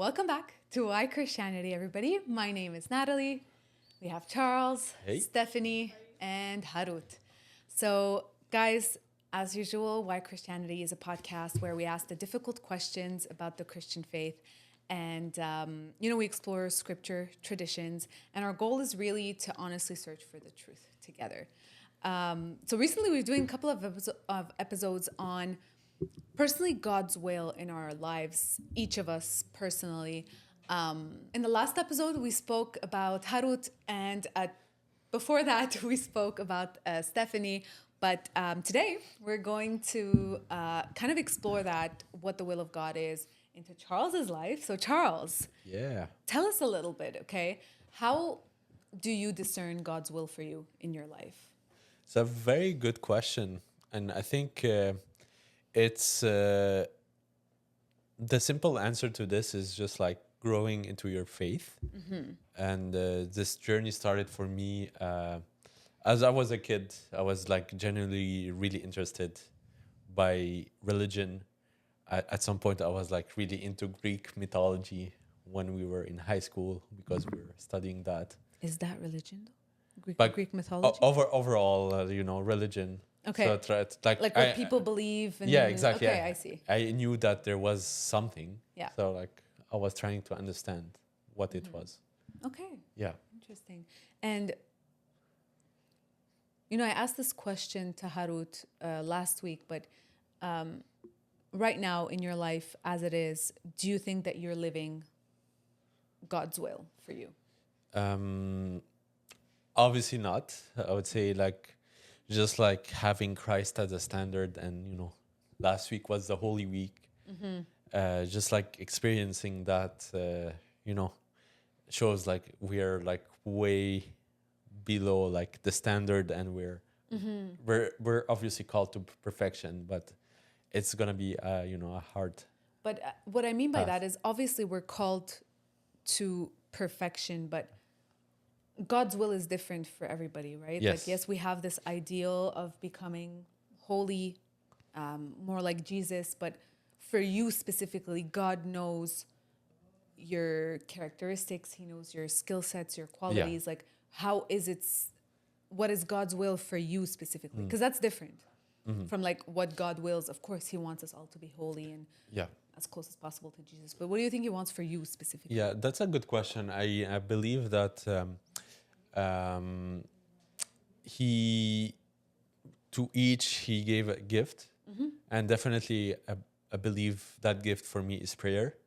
Welcome back to Why Christianity, everybody. My name is Natalie. We have Charles, Hey. Stephanie, and Harut. So, guys, as usual, Why Christianity is a podcast where we ask the difficult questions about the Christian faith. And, we explore scripture, traditions, and our goal is really to honestly search for the truth together. So recently we're doing a couple of episodes on personally God's will in our lives, each of us personally. In the last episode, we spoke about Harut, and before that, we spoke about Stephanie. But today, we're going to kind of explore that, what the will of God is, into Charles's life. So, Charles, Yeah. tell us a little bit, okay? How do you discern God's will for you in your life? It's a very good question. And I think it's the simple answer to this is just like growing into your faith. And this journey started for me as I was a kid. I was like genuinely really interested by religion. At some point, I was like really into Greek mythology when we were in high school because we were studying that. Is that religion, though? But Greek mythology? overall, religion. Okay. So it's like Like what people believe. And yeah, exactly. Okay, I see. I knew that there was something. Yeah. So like I was trying to understand what it was. Okay, Yeah. interesting. And, I asked this question to Harut last week, but right now in your life as it is, do you think that you're living God's will for you? Obviously not. I would say like just like having Christ as a standard, and last week was the Holy Week. Just like experiencing that, shows like we are like way below like the standard, and we're obviously called to perfection, but it's gonna be a hard. But what I mean by Path. that is obviously we're called to perfection, but God's will is different for everybody, right? Yes. Like, yes, we have this ideal of becoming holy, more like Jesus, but for you specifically, God knows your characteristics. He knows your skill sets, your qualities. Like, what is God's will for you specifically? Because that's different from like what God wills. Of course, He wants us all to be holy and Yeah. as close as possible to Jesus. But what do you think He wants for you specifically? Yeah, that's a good question. I believe that he to each he gave a gift, and definitely I believe that gift for me is prayer.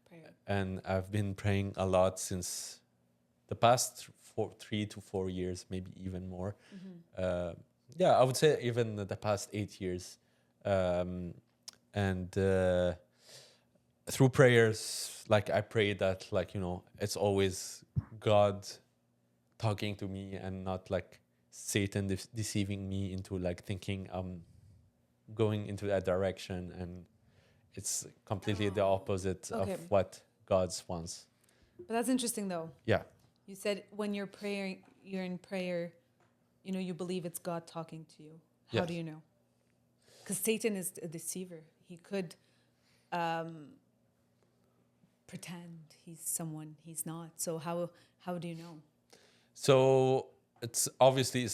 Prayer. And I've been praying a lot since the past 3 to 4 years, maybe even more. Yeah, I would say even the past 8 years, and through prayers, like I pray that like it's always God talking to me and not like Satan deceiving me into like thinking I'm going into that direction, and it's completely the opposite Okay. of what God wants. But that's interesting, though. Yeah. You said when you're in prayer, you believe it's God talking to you. How Yes. do you know? Because Satan is a deceiver. He could pretend he's someone he's not. So how do you know? So it's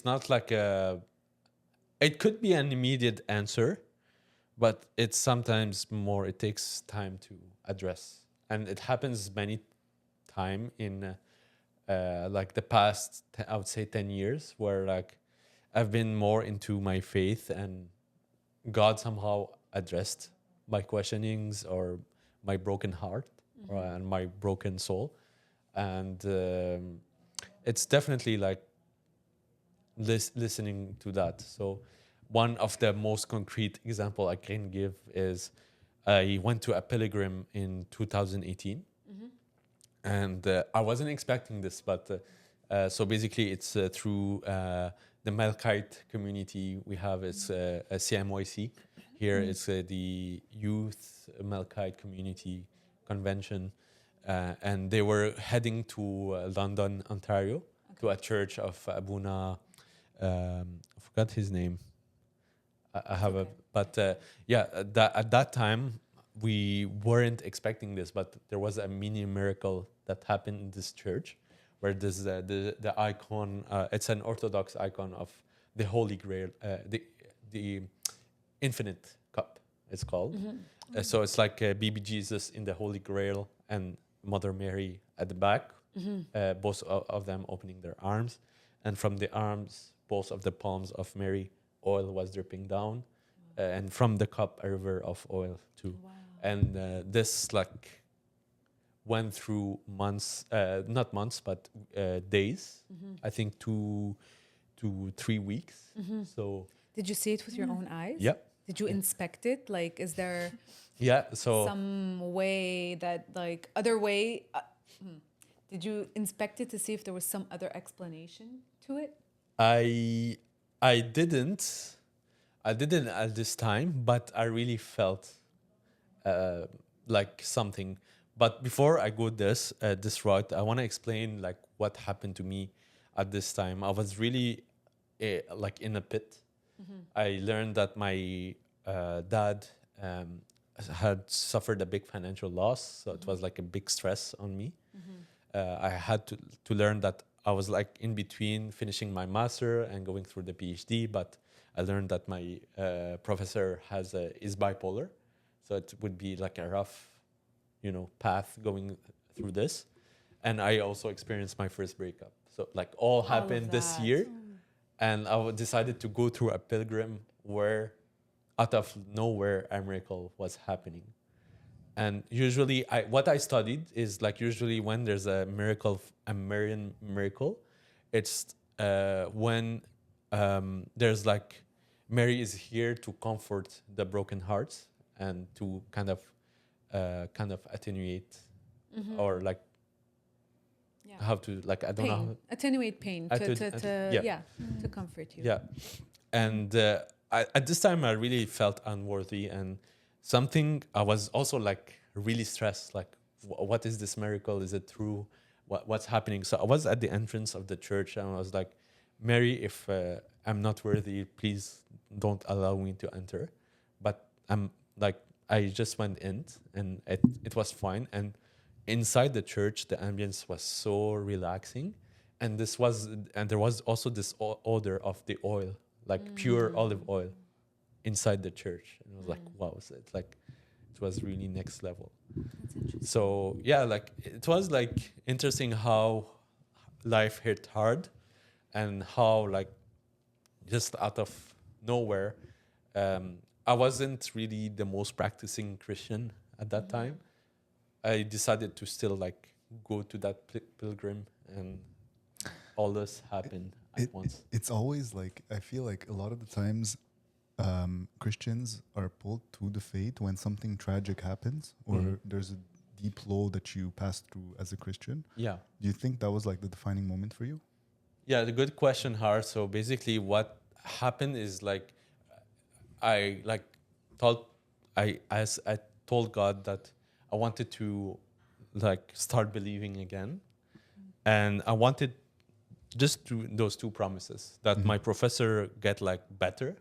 not like it could be an immediate answer, but it's sometimes more, it takes time to address. And it happens many time in like the past, I would say 10 years, where like I've been more into my faith, and God somehow addressed my questionings or my broken heart and my broken soul. And it's definitely like listening to that. So one of the most concrete example I can give is I went to a pilgrim in 2018, and I wasn't expecting this, but so basically it's through the Melkite community we have. It's a CMYC here. It's the Youth Melkite Community Convention, and they were heading to London, Ontario, to a church of Abuna. I forgot his name. I have Okay. but at that time we weren't expecting this, but there was a mini miracle that happened in this church, where there's the icon. It's an Orthodox icon of the Holy Grail, the Infinite Cup. It's called. So it's like baby Jesus in the Holy Grail and Mother Mary at the back, both of them opening their arms, and from the arms, both of the palms of Mary, oil was dripping down, and from the cup, a river of oil too. Wow. And this like went through months, not months, but days. I think 2 to 3 weeks. So Did you see it with your own eyes? yeah, Did you inspect it? Like, is there yeah. So some way that, like, other way? Did you inspect it to see if there was some other explanation to it? I I didn't I didn't at this time, but I really felt like something. But before I go this route, I want to explain like what happened to me at this time. I was really like in a pit. I learned that my dad had suffered a big financial loss, so it was like a big stress on me. I had to learn that I was like in between finishing my master and going through the PhD, but I learned that my professor is bipolar, so it would be like a rough, path going through this. And I also experienced my first breakup. So like all All of happened this that. year, and I decided to go through a pilgrim where, out of nowhere, a miracle was happening. And usually, what I studied is like usually when there's a miracle, a Marian miracle, it's when there's like Mary is here to comfort the broken hearts and to kind of attenuate or like Yeah. how to like I don't know Pain. Attenuate pain. yeah. Yeah. To comfort you. Yeah. And at this time, I really felt unworthy. And something, I was also like really stressed. Like, what is this miracle? Is it true? What's happening? So I was at the entrance of the church and I was like, Mary, if I'm not worthy, please don't allow me to enter. But I'm like, I just went in and it was fine. And inside the church, the ambience was so relaxing. And there was also this odor of the oil, like pure olive oil inside the church. And I was like, wow, so it's like, it was really next level. That's interesting. So yeah, like it was like interesting how life hit hard and how like just out of nowhere, I wasn't really the most practicing Christian at that time. I decided to still like go to that pilgrim, and all this happened at once. It's always like, I feel like a lot of the times Christians are pulled to the faith when something tragic happens or there's a deep low that you pass through as a Christian. Yeah. Do you think that was like the defining moment for you? Yeah, the good question, Har. So basically what happened is like I like told I told God that I wanted to like start believing again. And I wanted just those two promises that my professor get like better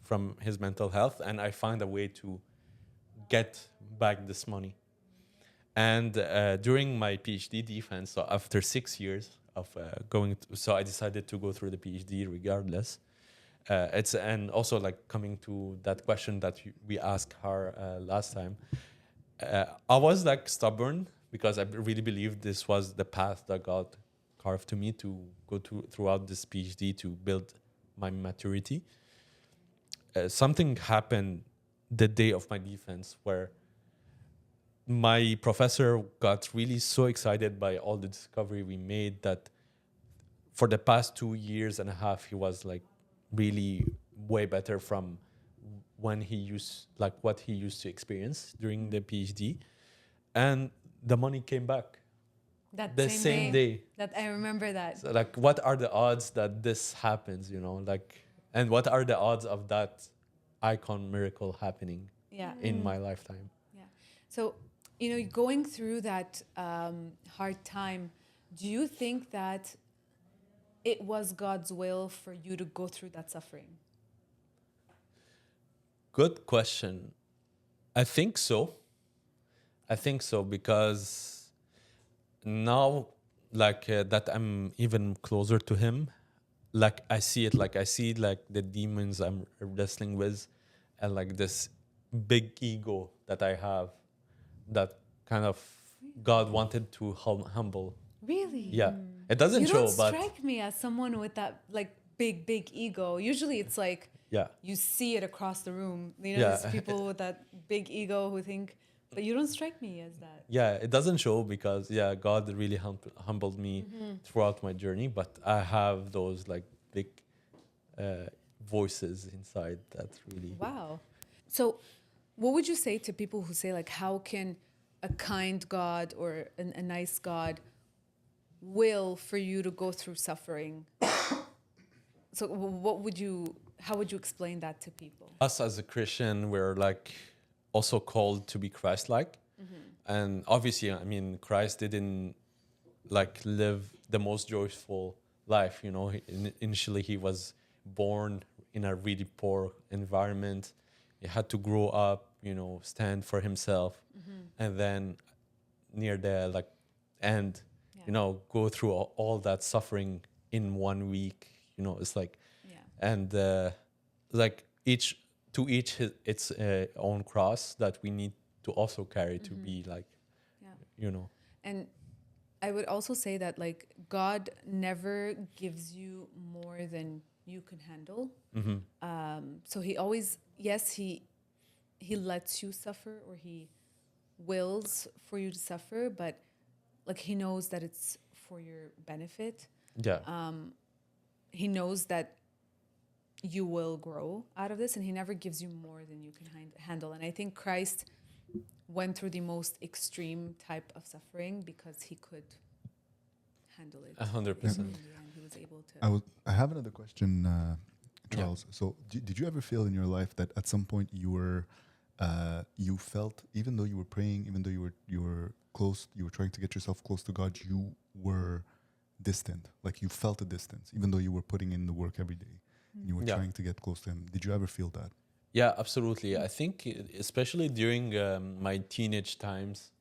from his mental health, and I find a way to get back this money. And during my PhD defense, so after 6 years of so I decided to go through the PhD regardless. It's and also like coming to that question that we asked her last time. I was like stubborn because I really believed this was the path that God carved to me to go throughout this PhD to build my maturity. Something happened the day of my defense where my professor got really so excited by all the discovery we made that for the past 2 years and a half, he was like really way better from when he used like what he used to experience during the PhD. And the money came back That the same day. That I remember that. So like, what are the odds that this happens, like, and what are the odds of that icon miracle happening Yeah. in my lifetime? Yeah. So, going through that hard time, do you think that it was God's will for you to go through that suffering? Good question. I think so. I think so because now, like that, I'm even closer to him. Like I see it. Like I see like the demons I'm wrestling with, and like this big ego that I have, that kind of God wanted to humble. Really? Yeah, it doesn't You don't show, but strike me as someone with that like big ego. Usually it's like yeah, you see it across the room. You know, there's yeah. people with that big ego who think, but you don't strike me as that. Yeah, it doesn't show because yeah, God really humbled me throughout my journey. But I have those like big uh, voices inside that really. Wow. So, what would you say to people who say, like, how can a kind God or a nice God will for you to go through suffering? So, how would you explain that to people? Us as a Christian, we're like also called to be Christ-like, and obviously, I mean, Christ didn't like live the most joyful life. You know, initially he was born in a really poor environment. He had to grow up, you know, stand for himself, and then near the like end, Yeah. you know, go through all that suffering in 1 week. You know, it's like, Yeah. and like each its own cross that we need to also carry to be like, Yeah. you know. And I would also say that like God never gives you more than you can handle. So he always, yes, he lets you suffer or he wills for you to suffer, but like he knows that it's for your benefit. Yeah. He knows that you will grow out of this, and he never gives you more than you can handle. And I think Christ went through the most extreme type of suffering because he could handle it. 100%. In the end, he was able to. I have another question, Yeah. Charles. So, did you ever feel in your life that at some point you felt, even though you were praying, even though you were close, you were trying to get yourself close to God, you were distant, like you felt a distance, even though you were putting in the work every day, and you were Yeah. trying to get close to Him. Did you ever feel that? Yeah, absolutely. I think especially during my teenage times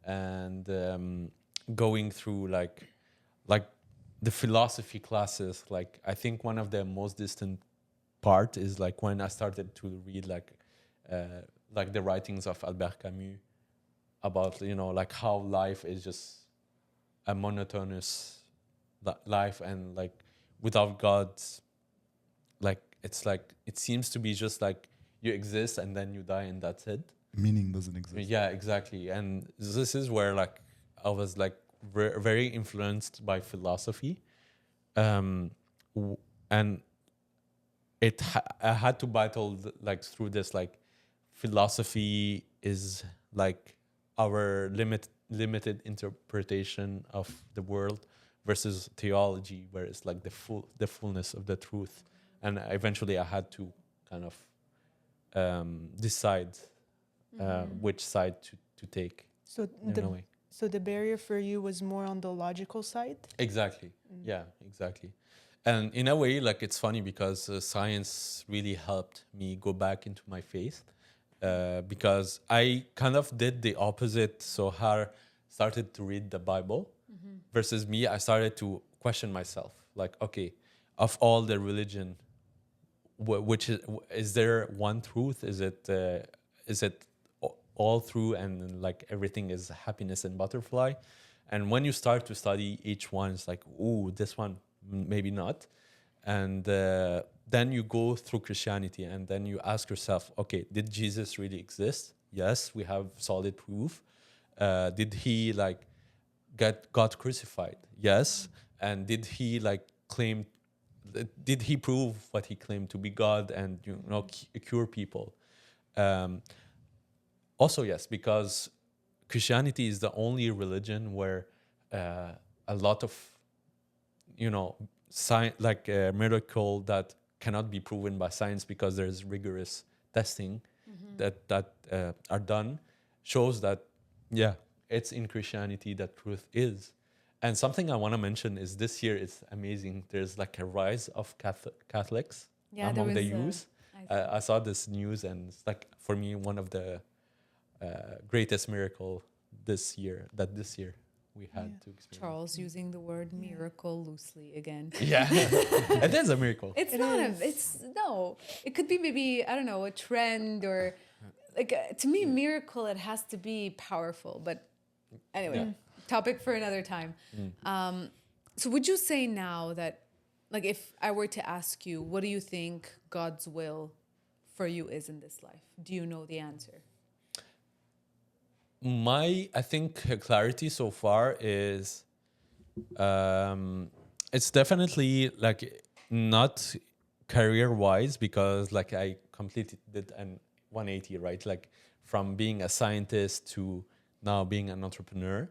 and going through like the philosophy classes, like I think one of the most distant part is like when I started to read like the writings of Albert Camus about, you know, like how life is just a monotonous life, and like without God, like it's like it seems to be just like you exist and then you die and that's it. Meaning doesn't exist. Yeah, exactly. And this is where like I was like very influenced by philosophy, um, and I had to battle like through this, like philosophy is like our limited interpretation of the world versus theology, where it's like the fullness of the truth. And eventually I had to kind of decide which side to take So in a way. so the barrier for you was more on the logical side? Exactly. Yeah, exactly. And in a way, like it's funny because science really helped me go back into my faith, because I kind of did the opposite. So Har started to read the Bible versus me, I started to question myself. Like, okay, of all the religion, which is there one truth? Is it all through and like everything is happiness and butterfly? And when you start to study each one, it's like, ooh, this one maybe not. And then you go through Christianity and then you ask yourself, okay, did Jesus really exist? Yes, we have solid proof. Did he like got crucified? Yes. And did he like claim? Did he prove what he claimed to be God and, you know, cure people? Um, Also, yes, because Christianity is the only religion where a lot of, you know, like a miracle that cannot be proven by science because there's rigorous testing that are done, shows that, yeah, it's in Christianity that truth is. And something I want to mention is this year is amazing. There's like a rise of Catholics Yeah, among the there was, youth. I saw this news, and it's like for me one of the greatest miracle this year we had to experience. Charles using the word miracle loosely again. Yeah, it is a miracle. It's not a. It's no. It could be maybe I don't know a trend or like to me miracle. It has to be powerful. But anyway, topic for another time. So would you say now that like if I were to ask you, what do you think God's will for you is in this life? Do you know the answer? I think clarity so far is it's definitely like not career wise, because like I completely did an 180, right? Like from being a scientist to now being an entrepreneur.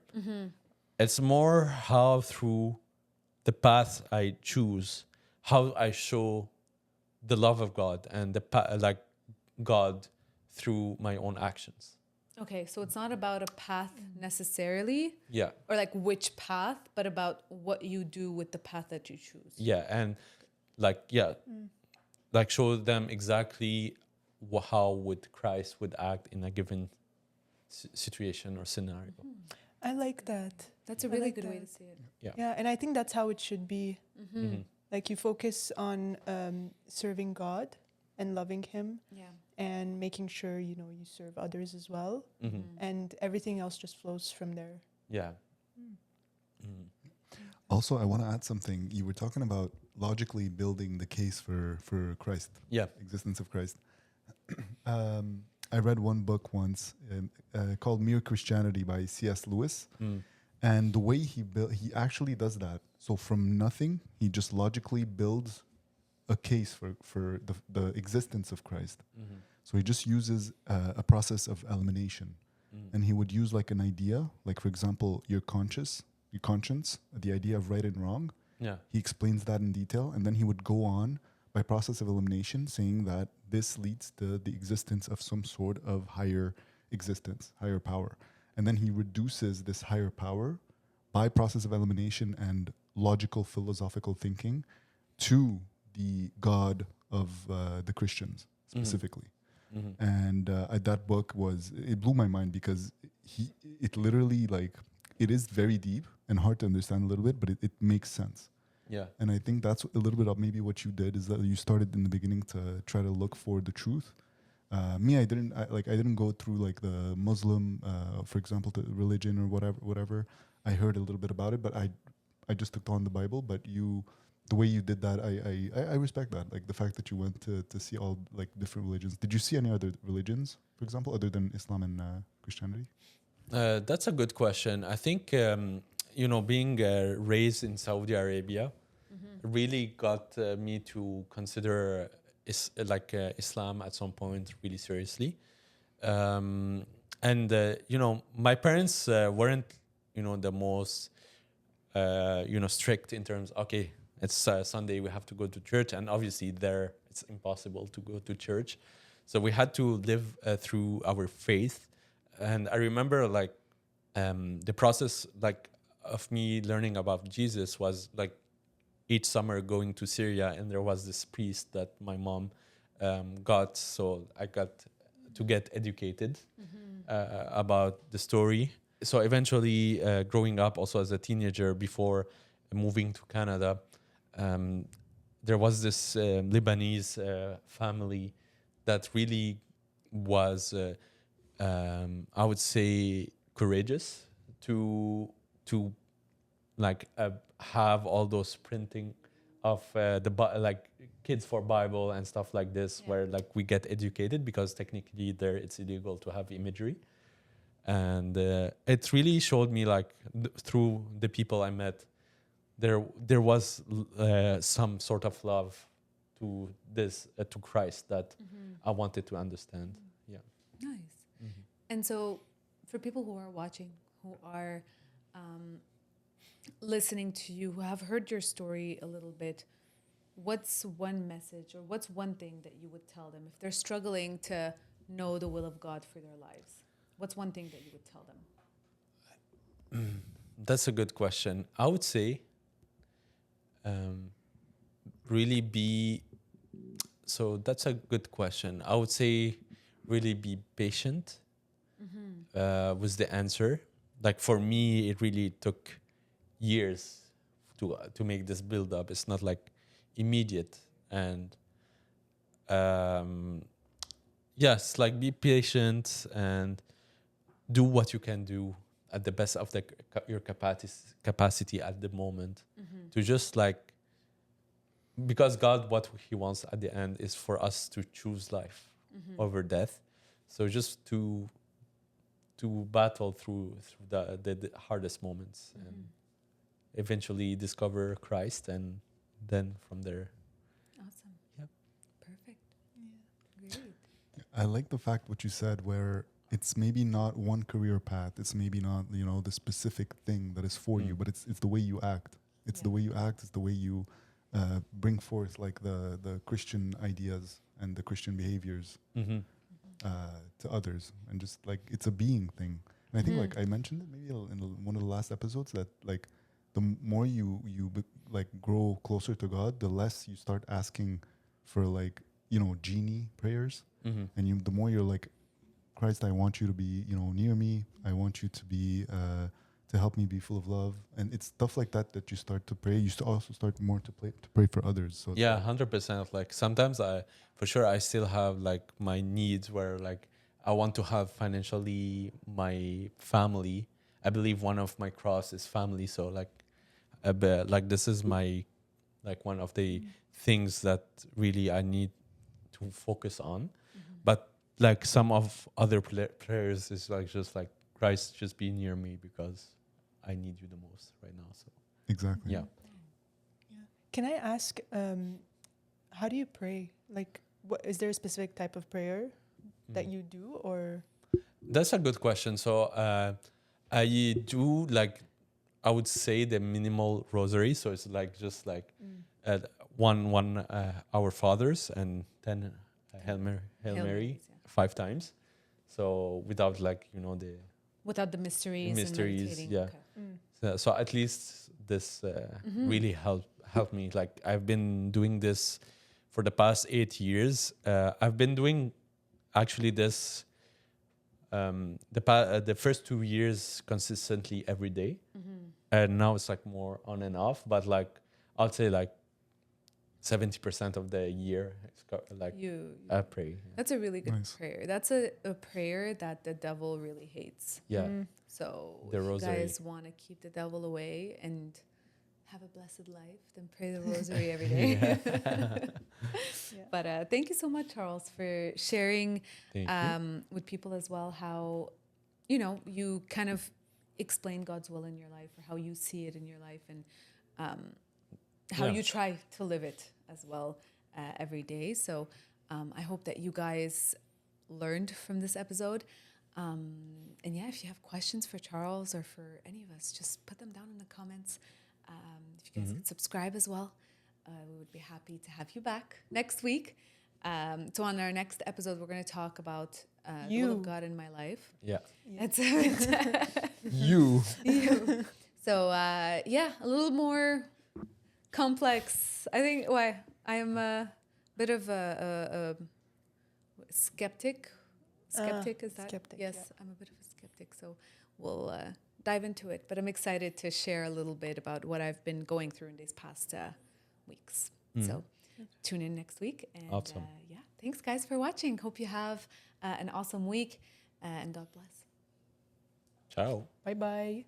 It's more how through the path I choose, how I show the love of God and like God through my own actions. Okay, so it's not about a path necessarily, Yeah. or like which path, but about what you do with the path that you choose. Yeah, and like like show them exactly how would Christ would act in a given situation or scenario. I like that. That's a I really like good way that. to say it. Yeah, and I think that's how it should be. Like you focus on serving God and loving Him, Yeah. and making sure you serve others as well, and everything else just flows from there. Yeah. Also, I want to add something. You were talking about logically building the case for Christ, Yeah. existence of Christ. I read one book once called Mere Christianity by C.S. Lewis. And the way he actually does that. So from nothing, he just logically builds a case for the existence of Christ. So he just uses a process of elimination. And he would use like an idea, like for example, your conscience, the idea of right and wrong. Yeah. He explains that in detail, and then he would go on by process of elimination, saying that this leads to the existence of some sort of higher existence, higher power. And then he reduces this higher power by process of elimination and logical philosophical thinking to the God of the Christians specifically. And that book it blew my mind because it literally like, it is very deep and hard to understand a little bit, but it makes sense. Yeah. And I think that's a little bit of maybe what you did, is that you started in the beginning to try to look for the truth. I didn't go through like the Muslim, for example, the religion or whatever. I heard a little bit about it, but I just took on the Bible. But the way you did that, I respect that. Like the fact that you went to see all like different religions. Did you see any other religions, for example, other than Islam and Christianity? That's a good question. I think, being raised in Saudi Arabia really got me to consider Islam at some point really seriously. My parents weren't, the most, strict in terms, okay, it's Sunday, we have to go to church. And obviously there it's impossible to go to church. So we had to live through our faith. And I remember the process of me learning about Jesus was like each summer going to Syria, and there was this priest that my mom got. So I got to get educated about the story. So eventually growing up also as a teenager before moving to Canada, there was this Lebanese family that really was, I would say, courageous to have all those printing of Kids for Bible and stuff like this, where we get educated, because technically there it's illegal to have imagery. And it really showed me through the people I met, there was some sort of love to this to Christ that I wanted to understand. Yeah. Nice. And so for people who are watching, who are listening to you, who have heard your story a little bit, what's one message or what's one thing that you would tell them if they're struggling to know the will of God for their lives? What's one thing that you would tell them? That's a good question. I would say really be... So that's a good question. I would say really be patient was the answer. Like for me, it really took years to make this build up. It's not like immediate. And yes, like be patient and do what you can do at the best of your capacity at the moment, to just like, because God, what he wants at the end is for us to choose life over death. So just to battle through the hardest moments and eventually discover Christ, and then from there. Awesome. Yep. Perfect. Great. I like the fact what you said, where it's maybe not one career path. It's maybe not, you know, the specific thing that is for you, but it's the way you act. It's the way you act. It's the way you bring forth like the Christian ideas and the Christian behaviors to others, and just like it's a being thing. And I think like I mentioned it maybe in one of the last episodes, that like the more you like grow closer to God, the less you start asking for like, you know, genie prayers, and the more you're like, Christ, I want you to be, you know, near me. I want you to be to help me be full of love, and it's stuff like that that you start to pray. You also start more to pray for others. So it's Yeah, like, 100%. Like sometimes for sure, I still have like my needs where like I want to have financially my family. I believe one of my cross is family. So like, like this is my, like one of the things that really I need to focus on. But like some of other prayers is like just like, Christ, just be near me because I need you the most right now. So exactly. yeah. Can I ask, how do you pray? Like, what is there a specific type of prayer that you do, or? That's a good question. So I do like, I would say the minimal rosary. So it's like just like one Our Fathers and 10 Hail Mary Marys, 5 times. So without like, you know, the without the mysteries, and mysteries, meditating. yeah. Okay. So at least this really helped me. Like I've been doing this for the past 8 years. I've been doing actually this the first 2 years consistently every day, and now it's like more on and off. But like I'd say like 70% of the year, it's like I pray. That's a really good Nice. prayer. That's a prayer that the devil really hates. Yeah, So The if you rosary. guys want to keep the devil away and have a blessed life, then pray the rosary every day. But thank you so much, Charles, for sharing Thank you. with people as well how, you know, you kind of explain God's will in your life, or how you see it in your life, and how Yeah. you try to live it as well every day. So I hope that you guys learned from this episode. And yeah, if you have questions for Charles or for any of us, just put them down in the comments. If you guys could subscribe as well, we would be happy to have you back next week. So on our next episode, we're going to talk about the will of God in my life. Yeah. It's You. you. So yeah, a little more complex. I think why I am a bit of a skeptic. Skeptic, is that? Skeptic, Yes, yeah. I'm a bit of a skeptic. So we'll dive into it. But I'm excited to share a little bit about what I've been going through in these past weeks. So tune in next week. And Awesome. yeah, thanks guys for watching. Hope you have an awesome week, and God bless. Ciao. Bye bye.